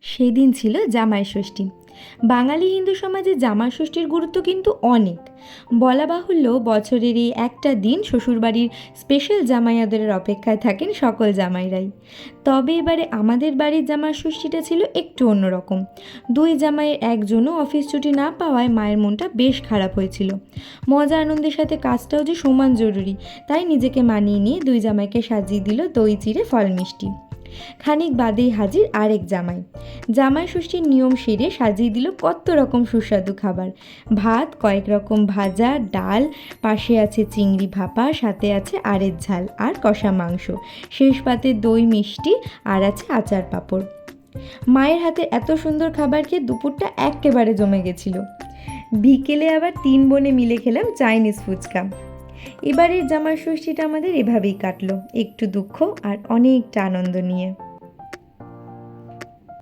সেদিন ছিল জামাই ষষ্ঠী। বাঙালি হিন্দু সমাজে জামাই ষষ্ঠীর গুরুত্ব কিন্তু অনেক। বলা বাহুল্য, বছরের এই একটা দিন শ্বশুরবাড়ির স্পেশাল জামাই আদরের অপেক্ষায় থাকেন সকল জামাইরাই। তবে এবারে আমাদের বাড়ির জামাই ষষ্ঠীটা ছিল একটু অন্যরকম। দুই জামাইয়ের একজনও অফিস ছুটি না পাওয়ায় মায়ের মনটা বেশ খারাপ হয়েছিল। মজা আনন্দের সাথে কাজটাও যে সমান জরুরি, তাই নিজেকে মানিয়ে নিয়ে দুই জামাইকে সাজিয়ে দিল দই চিড়ে ফল মিষ্টি। খানিক বাদেই হাজির আরেক জামাই। জামাই ষষ্ঠীর নিয়ম সেরে সাজিয়ে দিল কত রকম সুস্বাদু খাবার। ভাত, কয়েক রকম ভাজা, ডাল, পাশে আছে চিংড়ি ভাপা, সাথে আছে আরেক ঝাল আর কষা মাংস, শেষ পাতে দই মিষ্টি আর আছে আচার পাঁপড়। মায়ের হাতে এত সুন্দর খাবার খেয়ে দুপুরটা একেবারে জমে গেছিল। বিকেলে আবার তিন বোনে মিলে খেলাম চাইনিজ ফুচকা। এবারের জামাই ষষ্ঠীটা আমাদের এভাবেই কাটলো, একটু দুঃখ আর অনেকটা আনন্দ নিয়ে।